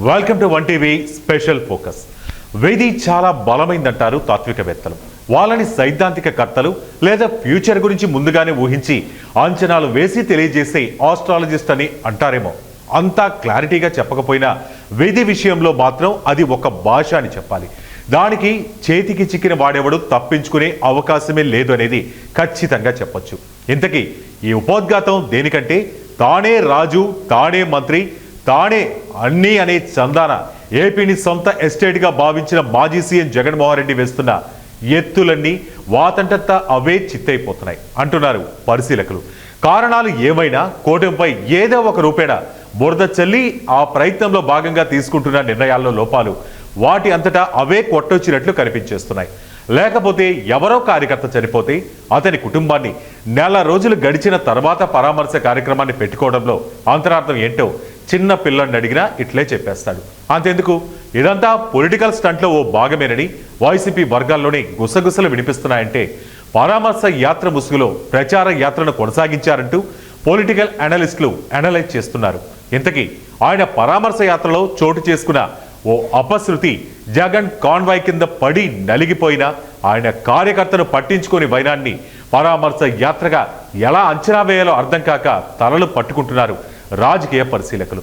Welcome to one TV special focus. వేది చాలా బలమైందంటారు తాత్వికవేత్తలు. వాళ్ళని సైద్ధాంతిక కర్తలు లేదా ఫ్యూచర్ గురించి ముందుగానే ఊహించి అంచనాలు వేసి తెలియజేసే ఆస్ట్రాలజిస్ట్ అని అంటారేమో. అంతా క్లారిటీగా చెప్పకపోయినా వేది విషయంలో మాత్రం అది ఒక భాష అని చెప్పాలి. దానికి చేతికి చిక్కిన వాడెవడు తప్పించుకునే అవకాశమే లేదు అనేది ఖచ్చితంగా చెప్పొచ్చు. ఇంతకీ ఈ ఉపోద్ఘాతం దేనికంటే తానే రాజు, తానే మంత్రి, తానే అన్నీ అనే చందాన ఏపీని సొంత ఎస్టేట్గా భావించిన మాజీ సీఎం జగన్మోహన్ రెడ్డి వేస్తున్న ఎత్తులన్నీ వాతంటంతా అవే చిత్తైపోతున్నాయి అంటున్నారు పరిశీలకులు. కారణాలు ఏమైనా కూటమిపై ఏదో ఒక రూపేణ బురద చల్లి ఆ ప్రయత్నంలో భాగంగా తీసుకుంటున్న నిర్ణయాల్లో లోపాలు వాటి అంతటా అవే కొట్టొచ్చినట్లు కనిపించేస్తున్నాయి. లేకపోతే ఎవరో కార్యకర్త చనిపోతే అతని కుటుంబాన్ని నెల రోజులు గడిచిన తర్వాత పరామర్శ కార్యక్రమాన్ని పెట్టుకోవడంలో అంతరార్థం ఏంటో చిన్న పిల్లని అడిగినా ఇట్లే చెప్పేస్తాడు. అంతెందుకు, ఇదంతా పొలిటికల్ స్టంట్లో ఓ భాగమేనని వైసీపీ వర్గాల్లోనే గుసగుసలు వినిపిస్తున్నాయంటే పరామర్శ యాత్ర ముసుగులో ప్రచార యాత్రను కొనసాగించారంటూ పొలిటికల్ అనలిస్టులు అనలైజ్ చేస్తున్నారు. ఇంతకీ ఆయన పరామర్శ యాత్రలో చోటు చేసుకున్న ఓ అపశృతి జగన్ కాన్వాయ్ కింద పడి నలిగిపోయిన ఆయన కార్యకర్తను పట్టించుకుని వైనాన్ని పరామర్శ యాత్రగా ఎలా అంచనా వేయాలో అర్థం కాక తలలు పట్టుకుంటున్నారు రాజకీయ పరిశీలకులు.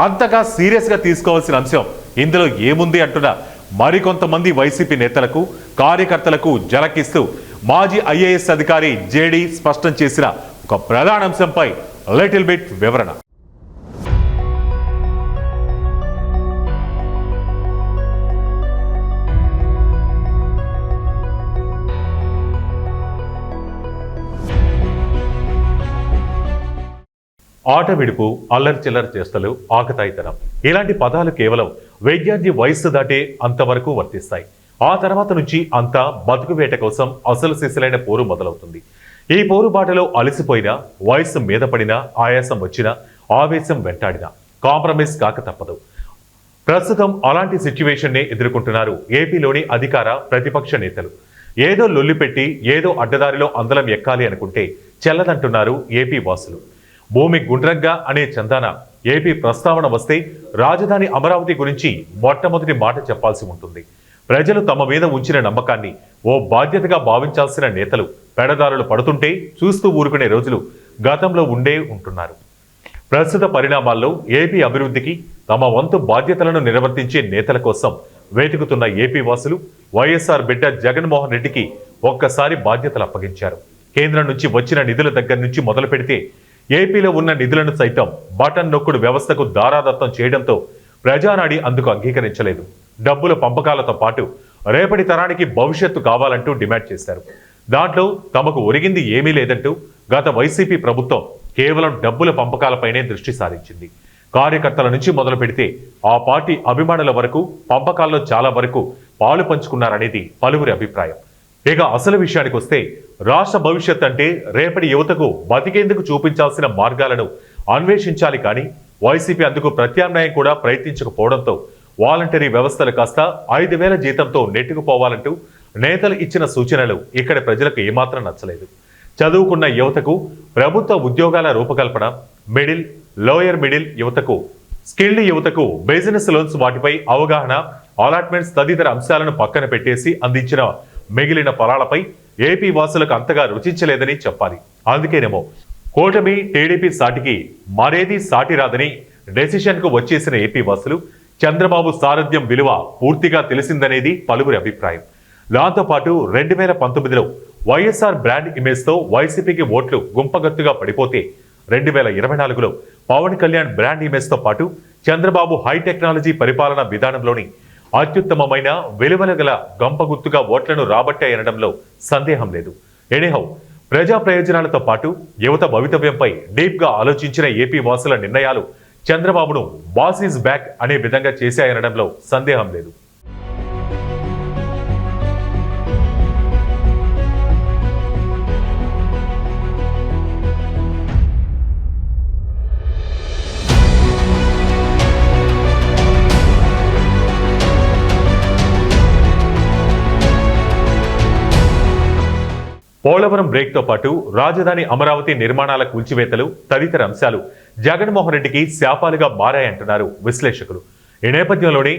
అంతగా సీరియస్గా తీసుకోవాల్సిన అంశం ఇందులో ఏముంది అంటున్న మరికొంతమంది వైసీపీ నేతలకు, కార్యకర్తలకు జలకిస్తూ మాజీ ఐఏఎస్ అధికారి జేడీ స్పష్టం చేసిన ఒక ప్రధాన అంశంపై లిటిల్ బిట్ వివరణ. ఆట విడుపు, అల్లరి చిల్లర చేష్టలు, ఆకతాయితనం ఇలాంటి పదాలు కేవలం విద్యార్థి వయస్సు దాటే అంతవరకు వర్తిస్తాయి. ఆ తర్వాత నుంచి అంతా బతుకు వేట కోసం అసలు సిసలైన పోరు మొదలవుతుంది. ఈ పోరు బాటలో అలసిపోయినా, వయస్సు మీద పడినా, ఆయాసం వచ్చినా, ఆవేశం వెంటాడినా కాంప్రమైజ్ కాక తప్పదు. ప్రస్తుతం అలాంటి సిచ్యువేషన్నే ఎదుర్కొంటున్నారు ఏపీలోని అధికార ప్రతిపక్ష నేతలు. ఏదో లొల్లిపెట్టి ఏదో అడ్డదారిలో అందలం ఎక్కాలి అనుకుంటే చెల్లదంటున్నారు ఏపీ వాసులు. భూమి గుండ్రంగా అనే చందాన ఏపీ ప్రస్తావన వస్తే రాజధాని అమరావతి గురించి మొట్టమొదటి మాట చెప్పాల్సి ఉంటుంది. ప్రజలు తమ మీద ఉంచిన నమ్మకాన్ని ఓ బాధ్యతగా భావించాల్సిన నేతలు పెడదారులు పడుతుంటే చూస్తూ ఊరుకునే రోజులు గతంలో ఉంటున్నారు. ప్రస్తుత పరిణామాల్లో ఏపీ అభివృద్ధికి తమ వంతు బాధ్యతలను నిర్వర్తించే నేతల కోసం వెతుకుతున్న ఏపీ వాసులు వైఎస్ఆర్ బిడ్డ జగన్మోహన్ రెడ్డికి ఒక్కసారి బాధ్యతలు అప్పగించారు. కేంద్రం నుంచి వచ్చిన నిధుల దగ్గర నుంచి మొదలు పెడితే ఏపీలో ఉన్న నిధులను సైతం బటన్ నొక్కుడు వ్యవస్థకు దారాదత్తం చేయడంతో ప్రజానాడి అందుకు అంగీకరించలేదు. డబ్బుల పంపకాలతో పాటు రేపటి తరానికి భవిష్యత్తు కావాలంటూ డిమాండ్ చేశారు. దాంట్లో తమకు ఒరిగింది ఏమీ లేదంటూ గత వైసీపీ ప్రభుత్వం కేవలం డబ్బుల పంపకాలపైనే దృష్టి సారించింది. కార్యకర్తల నుంచి మొదలు పెడితే ఆ పార్టీ అభిమానుల వరకు పంపకాల్లో చాలా వరకు పాలు పంచుకున్నారనేది పలువురి అభిప్రాయం. ఇక అసలు విషయానికి వస్తే రాష్ట్ర భవిష్యత్ అంటే రేపటి యువతకు బతికేందుకు చూపించాల్సిన మార్గాలను అన్వేషించాలి. కానీ వైసీపీ అందుకు ప్రత్యామ్నాయం కూడా ప్రయత్నించకపోవడంతో వాలంటరీ వ్యవస్థలు కాస్త 5,000 జీతంతో నెట్టుకుపోవాలంటూ నేతలు ఇచ్చిన సూచనలు ఇక్కడ ప్రజలకు ఏమాత్రం నచ్చలేదు. చదువుకున్న యువతకు ప్రభుత్వ ఉద్యోగాల రూపకల్పన, మిడిల్, లోయర్ మిడిల్ యువతకు, స్కిల్డ్ యువతకు బిజినెస్ లోన్స్, వాటిపై అవగాహన, అలాట్మెంట్స్ తదితర అంశాలను పక్కన పెట్టేసి అందించిన మిగిలిన ఫలాలపై ఏపీ వాసులకు అంతగా రుచించలేదని చెప్పాలి. అందుకేనేమో కూటమి, టీడీపీ సాటికి మరేది సాటి రాదని డెసిషన్ కు వచ్చేసిన ఏపీ వాసులు చంద్రబాబు సారథ్యం విలువ పూర్తిగా తెలిసిందనేది పలువురి అభిప్రాయం. దాంతోపాటు 2019లో వైఎస్ఆర్ బ్రాండ్ ఇమేజ్ తో వైసీపీకి ఓట్లు గుంపగత్తుగా పడిపోతే 2024లో పవన్ కళ్యాణ్ బ్రాండ్ ఇమేజ్ తో పాటు చంద్రబాబు హై టెక్నాలజీ పరిపాలన విధానంలోని అత్యుత్తమమైన విలువల గల గంపగుత్తుగా ఓట్లను రాబట్టాయనడంలో సందేహం లేదు. ఎనీహౌ, ప్రజా ప్రయోజనాలతో పాటు యువత భవితవ్యంపై డీప్ గా ఆలోచించిన ఏపీ వాసుల నిర్ణయాలు చంద్రబాబును బాస్ ఈజ్ బ్యాక్ అనే విధంగా చేశాయనడంలో సందేహం లేదు. పోలవరం బ్రేక్తో పాటు రాజధాని అమరావతి నిర్మాణాల కూల్చివేతలు తదితర అంశాలు జగన్మోహన్ రెడ్డికి శాపాలుగా మారాయంటున్నారు విశ్లేషకులు. ఈ నేపథ్యంలోనే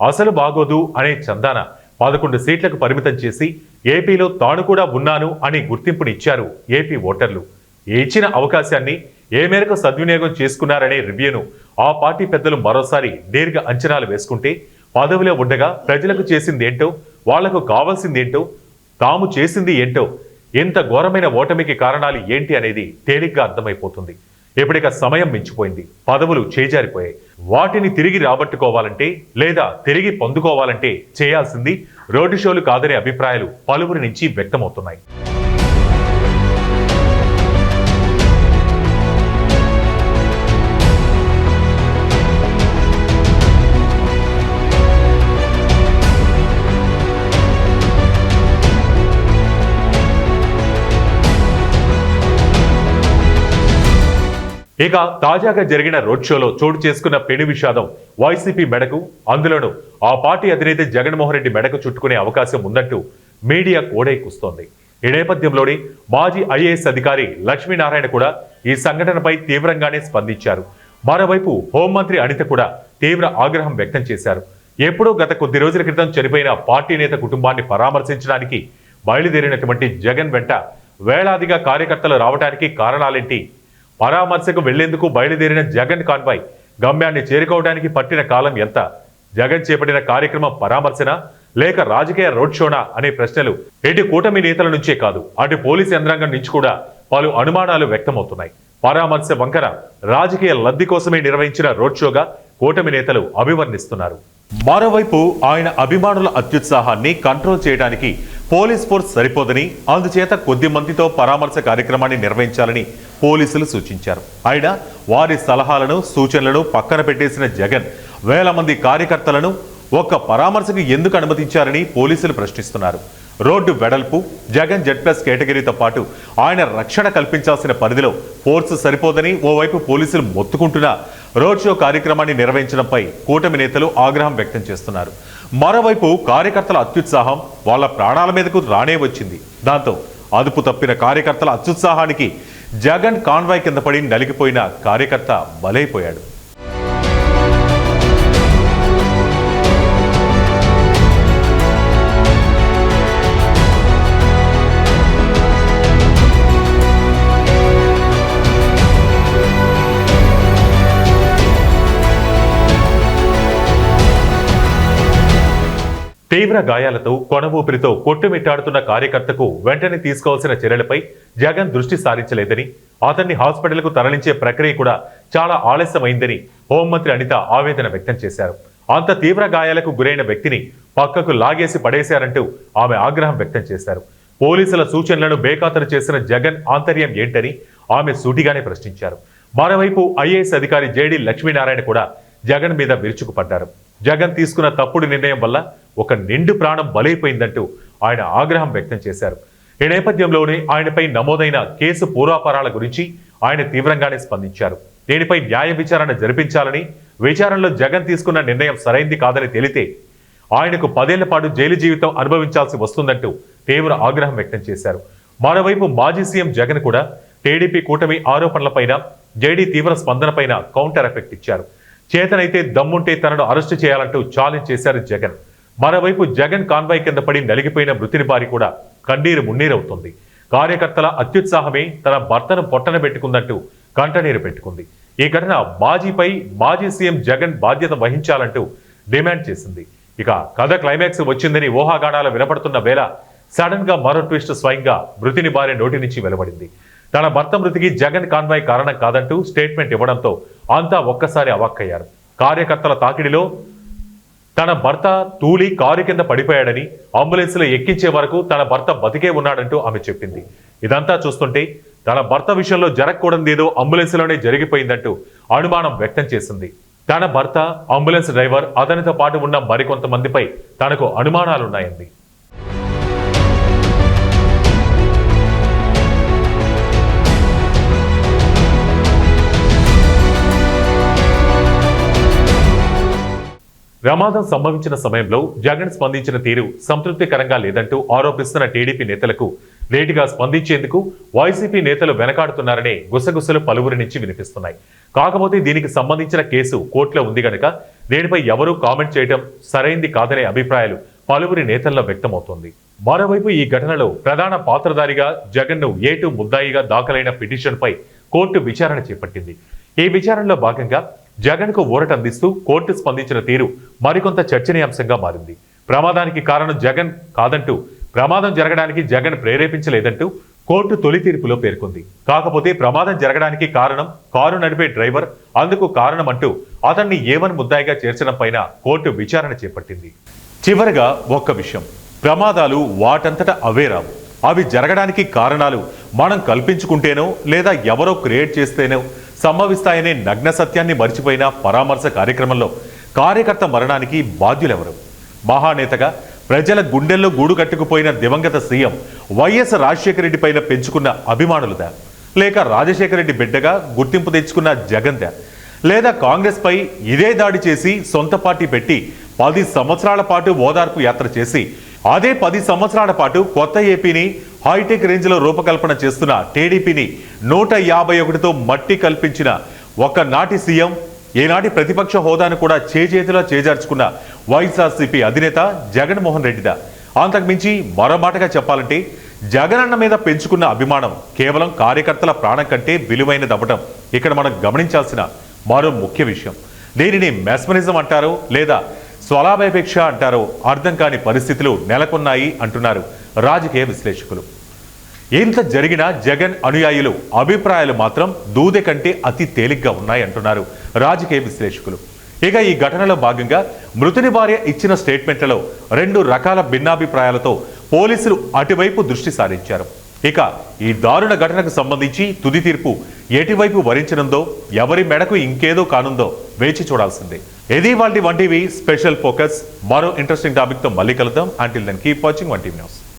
అసలు బాగోదు అనే చందాన 11 సీట్లకు పరిమితం చేసి ఏపీలో తాను కూడా ఉన్నాను అని గుర్తింపునిచ్చారు ఏపీ ఓటర్లు. ఇచ్చిన అవకాశాన్ని ఏ మేరకు సద్వినియోగం చేసుకున్నారనే రివ్యూను ఆ పార్టీ పెద్దలు మరోసారి దీర్ఘ అంచనాలు వేసుకుంటే పదవిలో ఉండగా ప్రజలకు చేసిందేంటో, వాళ్లకు కావాల్సిందేంటో, తాము చేసింది ఏంటో, ఇంత ఘోరమైన ఓటమికి కారణాలు ఏంటి అనేది తేలిగ్గా అర్థమైపోతుంది. ఇప్పటిక సమయం మించిపోయింది. పదవులు చేజారిపోయాయి. వాటిని తిరిగి రాబట్టుకోవాలంటే లేదా తిరిగి పొందుకోవాలంటే చేయాల్సింది రోడ్డు షోలు కాదనే అభిప్రాయాలు పలువురి నుంచి వ్యక్తమవుతున్నాయి. ఇక తాజాగా జరిగిన రోడ్ షోలో చోటు చేసుకున్న పెను విషాదం వైసీపీ మెడకు, అందులోనూ ఆ పార్టీ అధినేత జగన్మోహన్ రెడ్డి మెడకు చుట్టుకునే అవకాశం ఉందంటూ మీడియా కోడై కూస్తోంది. ఈ నేపథ్యంలోనే మాజీ ఐఏఎస్ అధికారి లక్ష్మీనారాయణ కూడా ఈ సంఘటనపై తీవ్రంగానే స్పందించారు. మరోవైపు హోంమంత్రి అనిత కూడా తీవ్ర ఆగ్రహం వ్యక్తం చేశారు. ఎప్పుడో గత కొద్ది రోజుల క్రితం చనిపోయిన పార్టీ నేత కుటుంబాన్ని పరామర్శించడానికి బయలుదేరినటువంటి జగన్ వెంట వేలాదిగా కార్యకర్తలు రావడానికి కారణాలేంటి? పరామర్శకు వెళ్లేందుకు బయలుదేరిన జగన్ కాన్వాయ్ గమ్యాన్ని చేరుకోవడానికి పట్టిన కాలం ఎంత? జగన్ చేపట్టిన కార్యక్రమం పరామర్శన లేక రాజకీయ రోడ్ షోనా అనే ప్రశ్నలు ఇటు కూటమి నేతల నుంచే కాదు, అటు పోలీసు యంత్రాంగం నుంచి కూడా పలు అనుమానాలు వ్యక్తమవుతున్నాయి. పరామర్శ వంకర రాజకీయ లబ్ధి కోసమే నిర్వహించిన రోడ్ షోగా కూటమి నేతలు అభివర్ణిస్తున్నారు. మరోవైపు ఆయన అభిమానుల అత్యుత్సాహాన్ని కంట్రోల్ చేయడానికి పోలీస్ ఫోర్స్ సరిపోదని, అందుచేత కొద్ది మందితో పరామర్శ కార్యక్రమాన్ని నిర్వహించాలని పోలీసులు సూచించారు. అయినా వారి సలహాలను, సూచనలను పక్కన పెట్టేసిన జగన్ వేల మంది కార్యకర్తలను ఒక్క పరామర్శకు ఎందుకు అనుమతించారని పోలీసులు ప్రశ్నిస్తున్నారు. రోడ్డు వెడల్పు, జగన్ Z+ కేటగిరీతో పాటు ఆయన రక్షణ కల్పించాల్సిన పరిధిలో ఫోర్సు సరిపోదని ఓవైపు పోలీసులు మొత్తుకుంటున్నా రోడ్ షో కార్యక్రమాన్ని నిర్వహించడంపై కూటమి నేతలు ఆగ్రహం వ్యక్తం చేస్తున్నారు. మరోవైపు కార్యకర్తల అత్యుత్సాహం వాళ్ళ ప్రాణాల మీదకు రానే వచ్చింది. దాంతో అదుపు తప్పిన కార్యకర్తల అత్యుత్సాహానికి జగన్ కాన్వాయ్ కింద పడి నలిగిపోయిన కార్యకర్త బలైపోయాడు. తీవ్ర గాయాలతో కొన ఊపిరితో కొట్టుమిట్టాడుతున్న కార్యకర్తకు వెంటనే తీసుకోవాల్సిన చర్యలపై జగన్ దృష్టి సారించలేదని, అతన్ని హాస్పిటల్కు తరలించే ప్రక్రియ కూడా చాలా ఆలస్యమైందని హోంమంత్రి అనిత ఆవేదన వ్యక్తం చేశారు. అంత తీవ్ర గాయాలకు గురైన వ్యక్తిని పక్కకు లాగేసి పడేశారంటూ ఆమె ఆగ్రహం వ్యక్తం చేశారు. పోలీసుల సూచనలను బేఖాతరు చేసిన జగన్ ఆంతర్యం ఏంటని ఆమె సూటిగానే ప్రశ్నించారు. మరోవైపు ఐఏఎస్ అధికారి జేడీ లక్ష్మీనారాయణ కూడా జగన్ మీద విరుచుకుపడ్డారు. జగన్ తీసుకున్న తప్పుడు నిర్ణయం వల్ల ఒక నిండు ప్రాణం బలైపోయిందంటూ ఆయన ఆగ్రహం వ్యక్తం చేశారు. ఈ నేపథ్యంలోనే ఆయనపై నమోదైన కేసు పూర్వాపరాల గురించి ఆయన తీవ్రంగానే స్పందించారు. దీనిపై న్యాయ విచారణ జరిపించాలని, విచారణలో జగన్ తీసుకున్న నిర్ణయం సరైంది కాదని తేలితే ఆయనకు 10 ఏళ్ల పాటు జైలు జీవితం అనుభవించాల్సి వస్తుందంటూ తీవ్ర ఆగ్రహం వ్యక్తం చేశారు. మరోవైపు మాజీ సీఎం జగన్ కూడా టీడీపీ కూటమి ఆరోపణలపైన, జేడీ తీవ్ర స్పందనపైన కౌంటర్ ఎఫెక్ట్ ఇచ్చారు. చేతనైతే దమ్ముంటే తనను అరెస్టు చేయాలంటూ ఛాలెంజ్ చేశారు జగన్. మరోవైపు జగన్ కాన్వాయ్ కింద పడి నలిగిపోయిన మృతుని భార్య కూడా కన్నీరు మున్నీరవుతుంది. కార్యకర్తల అత్యుత్సాహమే తన భర్తను పొట్టన పెట్టుకుందంటూ కంటనీరు పెట్టుకుంది. ఈ ఘటన మాజీ సీఎం జగన్ బాధ్యత వహించాలంటూ డిమాండ్ చేసింది. ఇక కథ క్లైమాక్స్ వచ్చిందని ఊహాగానాలు వినపడుతున్న వేళ సడన్ గా మరో ట్విస్ట్ స్వయంగా మృతుని భార్య నోటి నుంచి వెలువడింది. తన భర్త మృతికి జగన్ కాన్వాయ్ కారణం కాదంటూ స్టేట్మెంట్ ఇవ్వడంతో అంతా ఒక్కసారి అవాక్కయ్యారు. కార్యకర్తల తాకిడిలో తన భర్త తూలి కారు కింద పడిపోయాడని, అంబులెన్స్లో ఎక్కించే వరకు తన భర్త బతికే ఉన్నాడంటూ ఆమె చెప్పింది. ఇదంతా చూస్తుంటే తన భర్త విషయంలో జరగకూడదేదో అంబులెన్స్లోనే జరిగిపోయిందంటూ అనుమానం వ్యక్తం చేసింది. తన భర్త, అంబులెన్స్ డ్రైవర్, అతనితో పాటు ఉన్న మరికొంతమందిపై తనకు అనుమానాలున్నాయంది. ప్రమాదం సంభవించిన సమయంలో జగన్ స్పందించిన తీరు సంతృప్తికరంగా లేదంటూ ఆరోపిస్తున్న టీడీపీ నేతలకు లేటుగా స్పందించేందుకు వైసీపీ నేతలు వెనకాడుతున్నారనే గుసగుసలు పలువురి నుంచి వినిపిస్తున్నాయి. కాకపోతే దీనికి సంబంధించిన కేసు కోర్టులో ఉంది గనుక దీనిపై ఎవరూ కామెంట్ చేయడం సరైంది కాదనే అభిప్రాయాలు పలువురి నేతల్లో వ్యక్తమవుతోంది. మరోవైపు ఈ ఘటనలో ప్రధాన పాత్రధారిగా జగన్ను ఏటు ముద్దాయిగా దాఖలైన పిటిషన్పై కోర్టు విచారణ చేపట్టింది. ఈ విచారణలో భాగంగా జగన్కు ఊరట అందిస్తూ కోర్టు స్పందించిన తీరు మరికొంత చర్చనీయాంశంగా మారింది. ప్రమాదానికి కారణం జగన్ కాదంటూ, ప్రమాదం జరగడానికి జగన్ ప్రేరేపించలేదంటూ కోర్టు తొలి తీర్పులో పేర్కొంది. కాకపోతే ప్రమాదం జరగడానికి కారణం కారు నడిపే డ్రైవర్, అందుకు కారణమంటూ అతన్ని ఏవన్ ముద్దాయిగా చేర్చడం పైన కోర్టు విచారణ చేపట్టింది. చివరగా ఒక్క విషయం, ప్రమాదాలు వాటంతట అవే రావు. అవి జరగడానికి కారణాలు మనం కల్పించుకుంటేనో లేదా ఎవరో క్రియేట్ చేస్తేనో సంభవిస్తాయనే నగ్న సత్యాన్ని మర్చిపోయిన పరామర్శ కార్యక్రమంలో కార్యకర్త మరణానికి బాధ్యులెవరు? మహానేతగా ప్రజల గుండెల్లో గూడు కట్టుకుపోయిన దివంగత సీఎం వైఎస్ రాజశేఖర రెడ్డి పైన పెంచుకున్న అభిమానులదా, లేక రాజశేఖర రెడ్డి బిడ్డగా గుర్తింపు తెచ్చుకున్న జగన్దా, లేదా కాంగ్రెస్ పై ఇదే దాడి చేసి సొంత పార్టీ పెట్టి 10 సంవత్సరాల పాటు ఓదార్పు యాత్ర చేసి అదే 10 సంవత్సరాల పాటు కొత్త ఏపీని హైటెక్ రేంజ్లో రూపకల్పన చేస్తున్న టీడీపీని 151తో మట్టి కల్పించిన ఒకనాటి సీఎం, ఏనాటి ప్రతిపక్ష హోదాను కూడా చేజేతిలో చేజార్చుకున్న వైఎస్ఆర్సీపీ అధినేత జగన్మోహన్ రెడ్డిదా? అంతకుమించి మరో మాటగా చెప్పాలంటే జగనన్న మీద పెంచుకున్న అభిమానం కేవలం కార్యకర్తల ప్రాణం కంటే విలువైనదవ్వడం ఇక్కడ మనం గమనించాల్సిన మరో ముఖ్య విషయం. దీనిని మెస్మరిజం అంటారో లేదా స్వలాభాపేక్ష అంటారో అర్థం కాని పరిస్థితులు నెలకొన్నాయి అంటున్నారు రాజకీయ విశ్లేషకులు. ఎంత జరిగినా జగన్ అనుయాయులు అభిప్రాయాలు మాత్రం దూదె కంటే అతి తేలిగ్గా ఉన్నాయి అంటున్నారు రాజకీయ విశ్లేషకులు. ఇక ఈ ఘటనలో భాగంగా మృతుని భార్య ఇచ్చిన స్టేట్మెంట్లలో 2 రకాల భిన్నాభిప్రాయాలతో పోలీసులు అటువైపు దృష్టి సారించారు. ఇక ఈ దారుణ ఘటనకు సంబంధించి తుది తీర్పు ఎటువైపు వరించనుందో, ఎవరి మెడకు ఇంకేదో కానుందో వేచి చూడాల్సిందే. ఇది వాళ్ళ 1TV స్పెషల్ ఫోకస్. మరో ఇంట్రెస్టింగ్ టాపిక్ తో మళ్ళీ కలుద్దాం. Until then keep watching 1TV news.